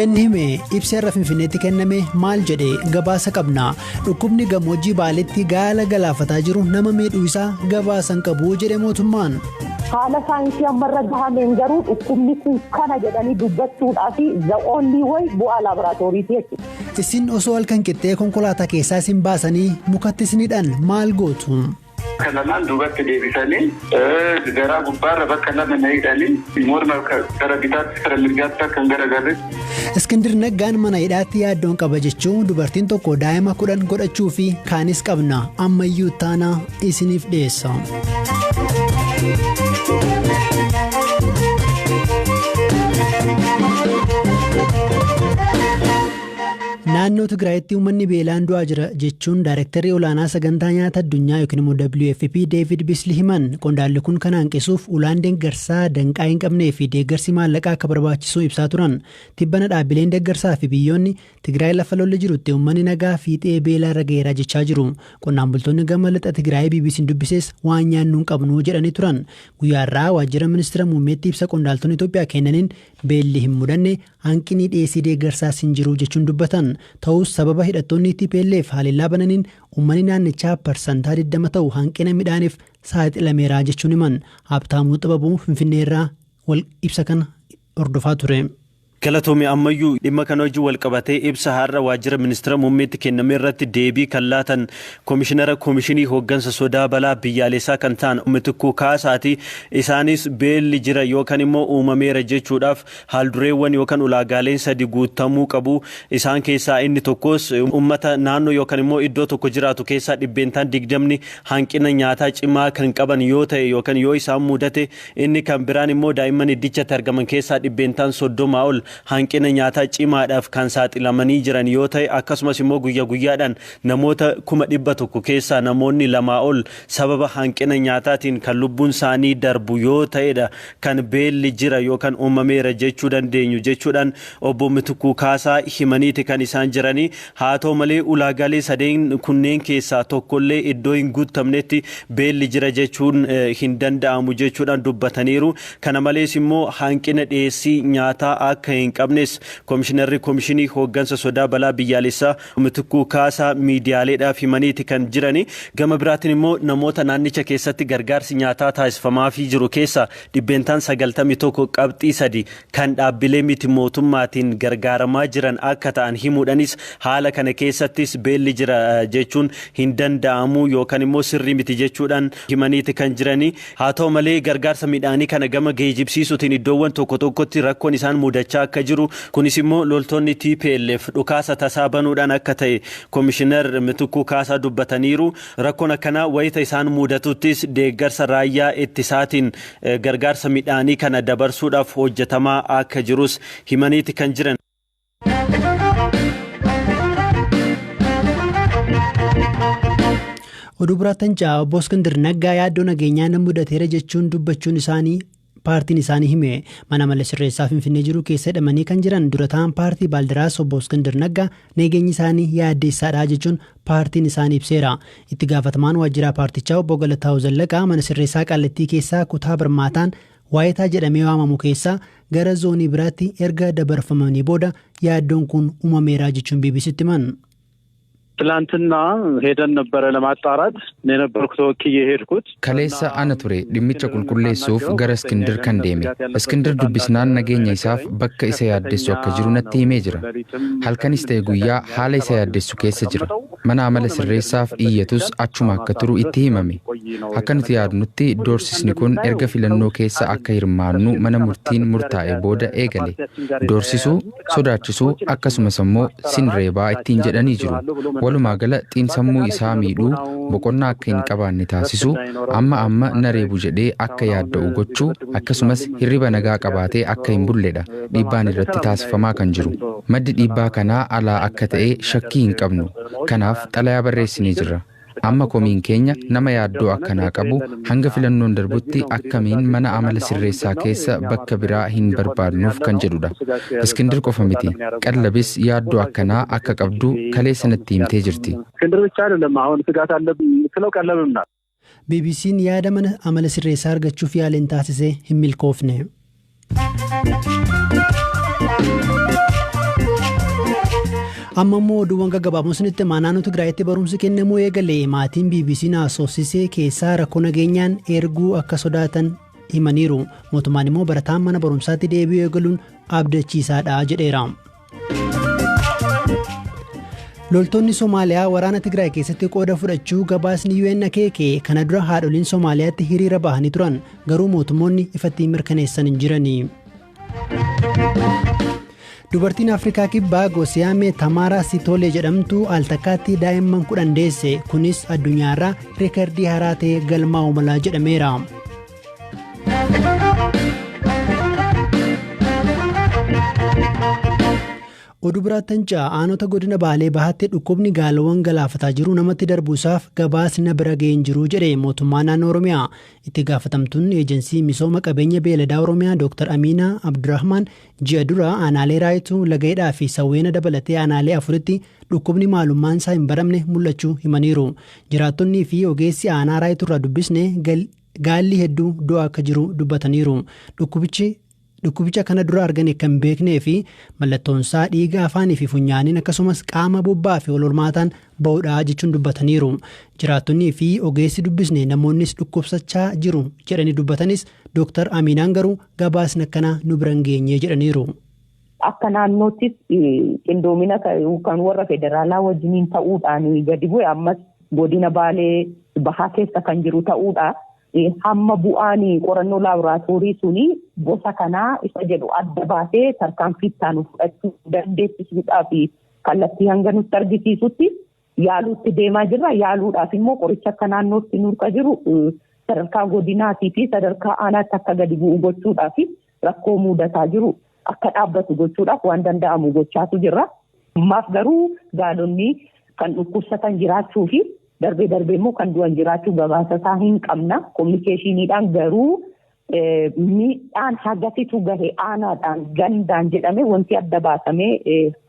Ennime ibseerra Finfinneetti kenname maal jedhee gabaasa qabna. Dhukkubni gammoojjii Baaleetti gaala galaafataa jiru nama miidhuu isaa gabaasan qabu jedhe mootummaan. Haala saayinsii ammarra gahameen garuu dhukkubni kun kana jedhanii dubbachuudhaa fi the only way bu'aa laaboraatooriiti jechuudha. Isin osoo halkan qixxee konkolaataa keessaa isin baasanii mukatti isinidhaan maal gootu? Kanamaan duubatti deebisanii garaa gubbaarra bakka lama hidhanii morma gara bitaatti gara mirgaatti kan garagarre. Iskindir Naggaan mana hidhaatti yaaddoon qaba jechuun dubartiin tokko daa'ima 10 godhachuu fi kaanis qabna ammayyuu taanaa isiniif dhiyeessa. Naannoo Tigraayitti uummanni beelaan du'aa jira jechuun Daayirektarri olaanaa sagantaa nyaata addunyaa yookiin immoo WFP David Beasley himan. Qondaalli kun kana hanqisuuf ulaan deeggarsaa danqaa hin qabnee fi deeggarsi maallaqaa akka barbaachisu ibsaa turan. Tibbana dhaabbileen deeggarsaa fi biyyoonni Tigraay lafa lolli jirutti uummanni nagaa fiixee beelaa irra ga'eeraa jechaa jiru. Qonnaan bultoonni gama lixa Tigraay BBC'n dubbises waan nyaannu hin qabnu jedhanii turan. Guyyaarraa waajjira ministeera muummeetti ibsa qondaaltonni Itoophiyaa kennaniin beelli hin mudanne hanqinni dhiyeessii deeggarsaas hin jiru jechuun dubbatan. Ta'us sababa hidhattoonni TPLF haalellaa bananiin uummanni naannichaa parsantaa 20 ta'u hanqina midhaaniif saaxilameera jechuun himan. Habtaamuu Xababuu Finfinneerraa wal ibsa kana hordofaa ture. Galatoomii ammayyuu dhimma kana hojii wal qabatee ibsa har'a waajjira ministeera muummeetti kenname irratti deebii kan laatan koomishinara koomishinii hooggansa sodaa balaa biyyaalessaa kan ta'an Mitikuu Kaasaati. Isaanis beelli jira yookaan immoo uumameera jechuudhaaf haaldureewwan yookaan ulaagaaleen sadi guutamuu qabu. Isaan keessaa inni tokkos uummata naannoo yookaan immoo iddoo tokko jiraatu keessaa dhibbeentaan 20 hanqina nyaataa cimaa kan qaban yoo ta'e yookaan yoo isaan mudate inni kan biraan immoo daa'imman iddichatti argaman keessaa dhibbeentaan 30 ol hanqina nyaataa cimaadhaaf kan saaxilamanii jiran yoo ta'e akkasumas immoo guyyaa guyyaadhaan namoota 100,000 keessaa namoonni 2 ol sababa hanqina nyaataatiin kan lubbuun isaanii darbu yoo ta'edha kan beelli jira yookaan uumameera jechuu dandeenyu jechuudhaan obbo Mitikuu Kaasaa himaniiti kan isaan jiranii. Haa ta'u malee ulaagaalee sadeen kunneen keessaa tokkollee iddoo hin guutamnetti beelli jira jechuun hin danda'amu jechuudhaan dubbataniiru. Kana malees immoo hanqina dhiyeessii nyaataa akka hin qabnes koomishinarri koomishinii hooggansa sodaa balaa biyyaalessaa Mitikuu Kaasaa miidiyaaleedhaaf himaniiti kan jirani. Gama biraatiin immoo namoota naannicha keessatti gargaarsi nyaataa taasifamaafii jiru keessaa dhibbeentaan 91.3 kan dhaabbilee miti mootummaatiin gargaaramaa jiran akka ta'an himuudhanis haala kana keessattis beelli jira jechuun hin danda'amu yookaan immoo sirrii miti jechuudhaan himaniiti kan jirani. Haa ta'u malee gargaarsa midhaanii kana gama geejjibsiisuutiin iddoowwan tokko tokkotti rakkoon isaan mudachaa akka jiru kunis immoo loltoonni TPLF dhukaasa tasaa banuudhaan akka ta'e koomishinar Mitikuu Kaasaa dubbataniiru. Rakkoon akkanaa wayita isaan mudatuttis deeggarsa raayyaa ittisaatiin gargaarsa midhaanii kana dabarsuudhaaf hojjetamaa akka jirus himaniiti kan jiran. Oduu biraatan ja'a obbo Iskindir Naggaa yaaddoo nageenyaa nama mudateera jechuun dubbachuun isaanii paartiin isaanii hime. Mana mala sirreessaa Finfinnee jiru keessa hidhamanii kan jiran dura ta'an paartii Baaldiraas obbo Iskindir Naggaa nageenyi isaanii yaaddeessaadha jechuun paartiin isaanii ibseera. Itti gaafatamaan waajjira paartichaa obbo Galataa'u Zallaqaa mana sirreessaa Qaallattii keessaa kutaa birmaataan waayitaa jedhamee waamamu keessaa gara zoonii biraatti erga dabarfamanii booda yaaddoon kun uumameera jechuun BBC'tti himan. ትላንትና ሄደን ነበረ ለማጣራት የነበርኩት ወኪዬ ሄድኩት ከሌሳ አነቱሬ ድምጫ ቁልቁሌሱፍ ገረ እስክንድር ከንዴሜ እስክንድር ዱብስናን ነገኛ ይሳፍ በከ ኢሰ ያደሱ አከጅሩ ነቲ ሜጅራ ሀልከኒስ ተጉያ ሀለ ኢሰ ያደሱ ከሰ ጅራ መና አመለ ስሬሳፍ ኢየቱስ አቹማ ከተሩ ኢትሂመሜ አከንት ያድኑቲ ዶርሲስኒ ኩን ኤርገ ፊለኖ ከሰ አከ ይርማኑ መነ ሙርቲን ሙርታኤ ቦደ ኤገሌ ዶርሲሱ ሶዳችሱ አከሱመሰሞ ሲንሬባ ኢቲን ጀደኒ ጅሩ walumaa gala xiinsammuu isaa miidhuu boqonnaa akka hin qabaanne taasisuu amma nareebu jedhee akka yaadda'u gochuu akkasumas hirriba nagaa qabaatee akka hin bulledha dhiibbaan irratti taasifamaa kan jiru. Maddi dhiibbaa kanaa alaa akka ta'e shakkii hin qabnu. Kanaaf xalayaa barreessinee jirra. Amma komiin keenya nama yaaddoo akkanaa qabu hanga filannoon darbutti akkamiin mana amala sirreessaa keessa bakka biraa hin barbaadnuuf kan jedhudha. Iskindir qofa miti. Qallabis yaaddoo akkanaa akka qabdu kalee sanatti himtee jirti. BBC'n yaada mana amala sirreessaa argachuuf yaaliin taasisee hin milkoofne. Amma immoo oduuwwan gaggabaaboon isinitti himaa naannoo Tigraayitti barumsi kennamuu eegalee maatiin BBC naasofsisee keessaa rakkoo nageenyaan erguu akka sodaatan himaniiru. Mootummaan immoo barataan mana barumsaatti deebi'uu eegaluun abdachiisaadha jedheera. Loltoonni Somaaliyaa waraana Tigraay keessatti qooda fudhachuu gabaasni UN akeeke kana dura haadholiin Somaaliyaatti hiriira bahanii turan garuu mootummoonni ifatti mirkaneessan hin jirani. Dubartiin Afrikaa kibbaa Gosiyaamee Tamaaraa Sitolee jedhamtu al takkaatti daa'imman 10 deesse kunis addunyaarraa reekardii haaraa ta'e galmaa'u mala jedhameera. Oduu biraattan aanota godina Baalee Bahaatti dhukkubni gaalawwan galaafataa jiru namatti darbuusaaf gabaasni bira ga'ee hin jiru jedhe mootummaa naannoo Oromiyaa. Itti gaafatamtuun eejensii misooma qabeenya beeladaa Oromiyaa Dr. Aminaa Abdurrahman ji'a dura aanaalee Raayituu Lagaidhaa fi Sawweena dabalatee aanaalee 4tti dhukkubni maalummaan isaa hin baramne mul'achuu himaniiru. Jiraattonnii fi ogeessi aanaa Raayiturraa dubbisne gaalli hedduu du'aa akka jiru dubbataniiru. Dhukkubicha kana dura argane kan beeknee fi mallattoonsaa dhiiga afaanii fi funyaaniin akkasumas qaama bobbaa fi ololmaataan ba'uudhaa jechuun dubbataniiru. Jiraattonnii fi ogeessi dubbisne namoonnis dhukkubsachaa jiru jedhanii dubbatanis Dr. Aminaan garuu gabaasni akkanaa nu bira hin geenye jedhaniiru. Akka naannoottis qindoomina kan warra federaalaa wajjiniin ta'uudhaan gadi bu'e ammas godina Baalee Bahaa keessa kan jiru ta'uudha. Hamma bu'aan qorannoo laaboraatoorii suni gosa kanaa isa jedhu adda baasee tarkaanfii ittaanu fudhachuu dandeessisuudhaa fi kallattii hanga nutti argisiisutti yaaluutti deemaa jirra. Yaaluudhaaf immoo qoricha akka naannootti nurka jiru sadarkaa godinaatii fi sadarkaa aanaatti akka gadi bu'u gochuudhaaf rakkoo mudataa jiru akka dhaabbatu gochuudhaaf waan danda'amu gochaatu jirra. Ammaaf garuu gaalonni kan dhukkubsatan jiraachuu fi darbee immoo kan du'an jiraachuu gabaasa isaa hin qabna. Kominikeeshiniidhaan garuu miidhaan hagasitu gahe aanaadhaan gandaan jedhame wanti adda baasamee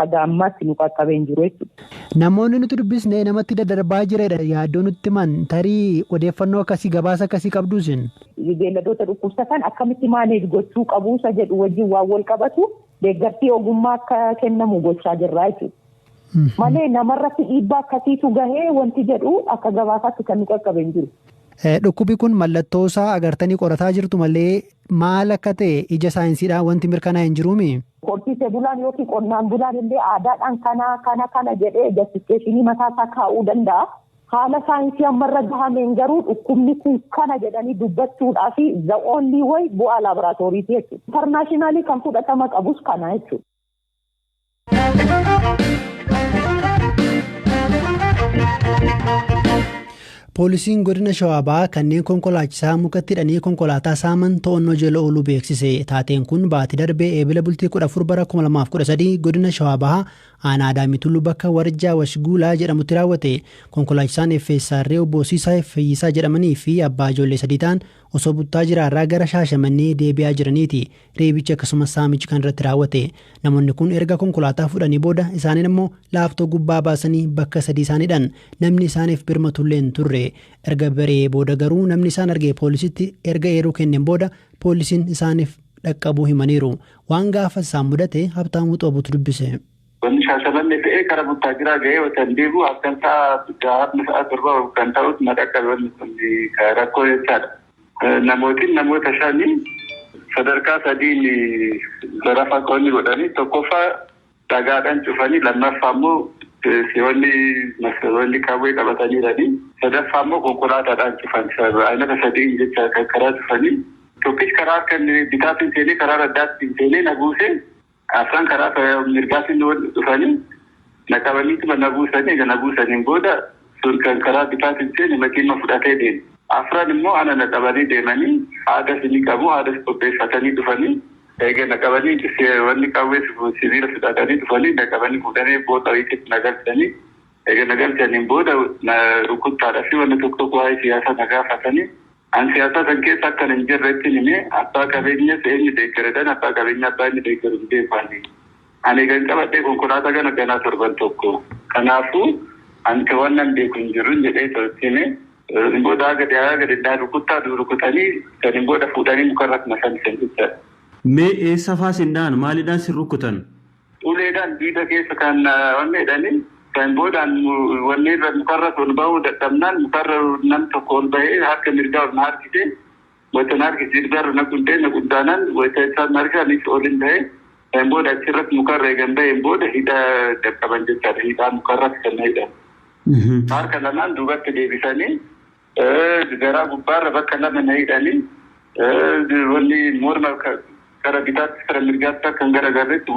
haga ammaatti nu qaqqabee hin jiru jechuudha. Namoonni nuti dubbisne namatti daddarbaa jiredha yaaddoo nutti himan tarii odeeffannoo akkasii gabaasa akkasii qabdu isin. Beelladoota dhukkubsatan akkamitti maaneej gochuu qabu isa jedhu wajjin waan wal qabatu deeggartii ogummaa akka kennamu gochaa jirra jechuudha. Malee namarratti dhiibbaa akkasiitu gahee wanti jedhu akka gabaasaatti kan nu qaqqabee hin jiru. Dhukkubi kun mallattoo isaa agartanii qorataa jirtu malee maal akka ta'e ija saayinsiidhaan wanti mirkanaa'e hin jiruumi? Horsiisee bulaan yookiin qonnaan bulaan illee aadaadhaan kana jedhee jastifikeeshinii mataa isaa kaa'uu danda'a. Haala saayinsii ammarra gahameen garuu dhukkubni kun kana jedhanii dubbachuudhaa fi the only way bu'aa laaboraatooriiti jechuudha. Intarnaashinaali kan fudhatama qabus kana jechuudha. Poolisiin godina Shawaabaa kanneen konkolaachisaa mukatti hidhanii konkolaataa saaman to'annoo jala ooluu beeksise. Taateen kun baatii darbee eebila bultii 14 bara 2013 godina Shawaabaa aanaa Daamituu bakka Warjaa Washguulaa jedhamutti raawwate. Konkolaachisaan Effeessaarree Obboosiisaa Fayyisaa jedhamanii fi abbaa ijoollee 3 ta'an osoo buttaa jiraarraa gara Shaashamannee deebi'aa jiraniiti. Reebichi akkasumas saamichi kan irratti raawwate. Namoonni kun erga konkolaataa fudhanii booda isaaniin immoo laaftoo gubbaa baasanii bakka 3 isaaniidhaan namni isaaniif birmatullee hin turre. Erga baree booda garuu namni isaan argee poolisitti erga eeruu kenneen booda poolisiin isaaniif dhaqqabuu himaniiru. Waan gaafa isaan mudate Habtaamuu Xoobuutu dubbise. Wanni Shaashamannee ta'ee karaa buttaa jiraa ga'ee watan deebi'u akkantaa gaafni sa'a torba kan ta'utti na dhaqqabe wanni kun rakkoo jechaadha. Namoota 5 sadarkaa 3 garafa qoonni godhanii tokkoffaa dhagaadhaan cufanii lammaffaa immoo wanni kaawwee qabataniiranii sadaffaa immoo konkolaataadhaan cufan aynata 3 jecha karaa cufanii tokkichi karaa kan bitaatiin seenee karaa raddaatti seenee nabuusee afran karaa mirgaatiin dhufanii naqabaniituma nabuusaniin booda sun kan karaa bitaatiin seenee makiinuma fudhatee deeme. Afran immoo ana naqabanii deemanii haada sinii qabu haada qopheeffatanii dhufanii eega naqabanii wanni qawwee sibiila fudhatanii dhufanii naqabanii fuudhanii booda wiikitti nagalchanii eega nagalchaniin booda rukuttaadhaa fi wanni tokko waa'ee siyaasaa nagaafatanii an siyaasaa san keessa akkan hin jirretti himee abbaa qabeenyas eenyu deeggaredhaan abbaa qabeenya abbaa inni deeggaru hin beekanii. Ani egaa qabadhee konkolaataa kana ganaa torban tokko. Kanaafuu anti waan nan beeku hin jiru jedhee tolchine booda gadi rukutanii kan booda fuudhanii mukarratti masan jechaadha. Mee eessa fa'aa sindaan maaliidhaan sin rukutan? uleedhaan duwida keessa kan onneedhani kan boodaan wanni irra mukarra ol bahuu dadhabnaan mukarra nam tokko ol bahee harka mirgaa ol harkisee wanta harkisee garuu na qundaanaan wanta isaan harkaanis ol hin ta'e kan booda achirratti mukarra eegan baheen booda hidha dadhaban jechaadha. Hidhaa mukarratti kan hidhan. Harka lamaan duubatti deebisanii garaa gubbaarra bakka lama na hidhanii wanni morma kara bitaatti kara mirgaatti kan garagarretti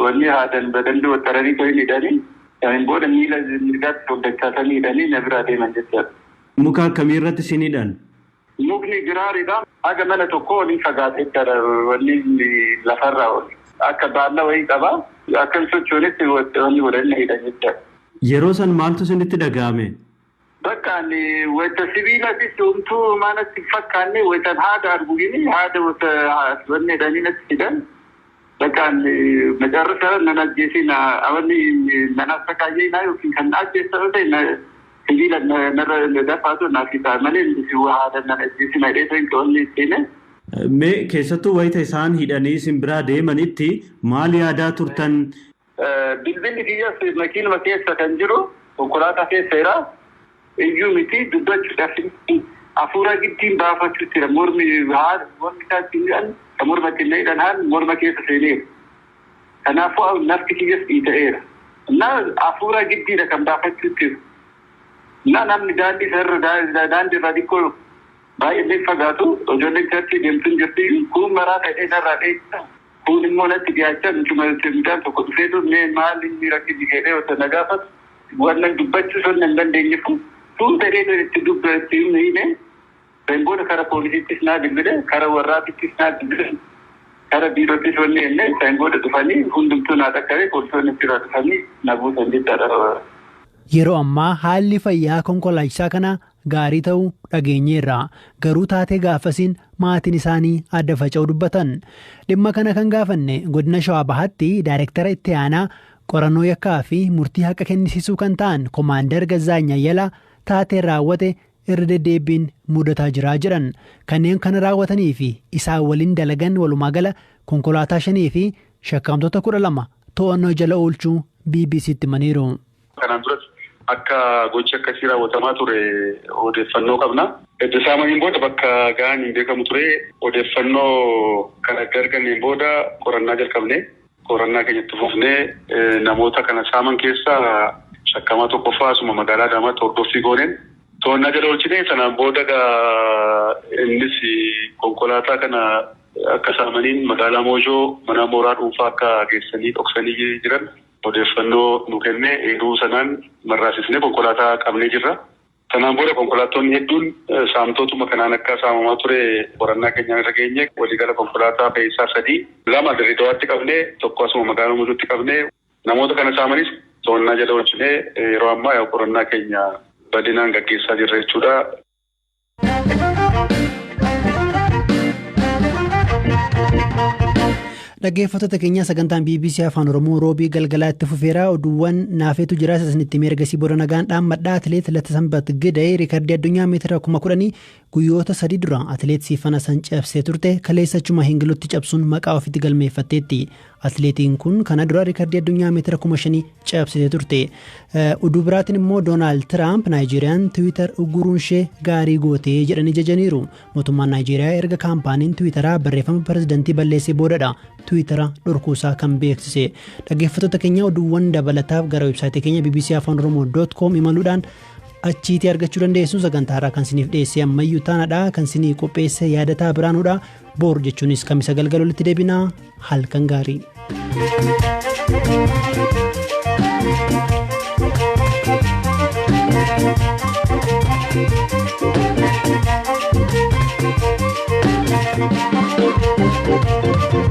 wanni haadan badandoo waxaranii kan hidhanii kan booda miila mirgaatti toldachaasanii hidhanii na biraa deeman jechaadha. Muka akkamii irratti isin hidhan? Mukni giraariidha. Haga mana tokko waliin fagaatee jira wanni lafarraa oli. Akka baala wayii qaba. Akka sochoonetti wanni waliin hidhan jechaadha. Yeroo san maaltu isinitti dhaga'ame? Bakka wanta sibiilatis homtuu manatti fakkaanne wanta haada argugini haada wanni hidhanii natti fidan. Bakka macarrasa nan ajjeesina wanni nan asakaayyee yookiin kan ajjeessa ta'e sibiila narra dafaatu naaf isaa malee haada nan ajjeesina hidhee ta'e wanni ittiin. Mee keessattuu wayita isaan hidhanii isin biraa deemanitti maal yaadaa turtan? Bilbilli kiyyaas makiinuma keessa kan jiru konkolaataa keessa jira. Iyyuu miti dubbachuudhaaf hafuura giddiin baafachuutti jira. Mormi isaatti hidhan kan mormatti illee hidhan morma keessa seeneera. Kanaafuu nafti kiyyaas dhiita'eera. Hafuura giddiidha kan baafachuutti jiru. Namni daandii irraa xiqqoo baay'ee fagaatu ijoolleen keessatti deemtuun jirti. Kun maraa ta'ee narraa dheessa. Kun immoo natti dhiyaachaa midhaan tokko dhufeetu maal inni rakkinni jedhee wanta na gaafatu wannan dubbachuu sun hin dandeenyeef sun ta'ee itti dubbatti himne kan booda kara poolisiittis naa bilbile kara warraatittis naa bilbile kara biirottis wanni enne kan booda dhufanii hundumtuu naa dhaqqabee poolisoonni itti dhufanii na buusan jechaadha. Yeroo ammaa haalli fayyaa konkolaachisaa kana gaarii ta'uu dhageenyeerra garuu taatee gaafasiin maatiin isaanii adda faca'uu dubbatan. Dhimma kana kan gaafanne godina Shawaa Bahaatti daayireektara itti aanaa qorannoo yakkaa fi murtii haqa kennisiisuu kan ta'an Komaander Gazzaany Ayyalaa taateen raawwate irra deddeebiin mudataa jiraa jedhan. Kanneen kana raawwatanii fi isaan waliin dalagan walumaa gala konkolaataa 5 fi shakkamtoota 12 to'annoo jala oolchuu BBC'tti himaniiru. Kanaan duras akka gochi akkasii raawwatamaa ture odeeffannoo qabna. Edda saamaniin booda bakka ga'aan hin beekamu ture odeeffannoo kana arganneen booda qorannaa jalqabne qorannaa keenyatti fufnee namoota kana saaman keessa shakkamaa tokkoffaa asuma magaalaa Adaamaatti hordoffii gooneen to'annaa jala oolchine. Sanaan booda innis konkolaataa kana akka saamaniin magaalaa Moojoo mana mooraa dhuunfaa akka geessanii dhoksanii jiran odeeffannoo nu kenne eeruu sanaan marraasisnee konkolaataa qabnee jirra. Sanaan booda konkolaattonni hedduun saamtotuma kanaan akka saamamaa ture qorannaa keenyaan irra geenye waliigala konkolaataa fe'iisaa 3 2 Dirreedawaatti qabnee tokko asuma magaalaa Moojootti qabnee namoota kana saamanis to'annaa jala oolchinee yeroo ammaa qorannaa keenya bal'inaan gaggeessaa jirra jechuudha. Dhaggeeffattoota keenya sagantaan BBC afaan Oromoo roobii galgalaatti fufeera. Oduuwwan naafeetu jira isinitti meergasii bora nagaan dhaammadhaa. Atileet Lattisanbat Gidee riikardii addunyaa meetira 10,000 guyyoota 3 dura atileet Siifana san cabsee turte kaleessachuma hingilutti cabsuun maqaa ofitti galmeeffatteetti. Atileetiin kun kana dura riikardii addunyaa meetira 5,000 cabsitee turte. Oduu biraatiin immoo Doonaald Tiraamp Naayijeeriyaan Tiwiitar uguruun ishee gaarii gootee jedhanii jajaniiru. Mootummaan Naayijeriyaa erga kaampaaniin Tiwiitaraa barreeffama pirezidantii balleessee boodadha Tiwiitara dhorkuusaa kan beeksise. Dhaggeeffattoota keenya oduuwwan dabalataaf gara websaayitii keenya bbcafaanoromoo.com imaluudhaan achiitii argachuu dandeessu. Sagantaa haaraa kan isiniif dhiyeesse ammayyuu taanadha. Kan isinii qopheesse yaadataa biraanuudha. Boor jechuunis kamisa galgala walitti deebinaa. Halkan gaarii. Thank you.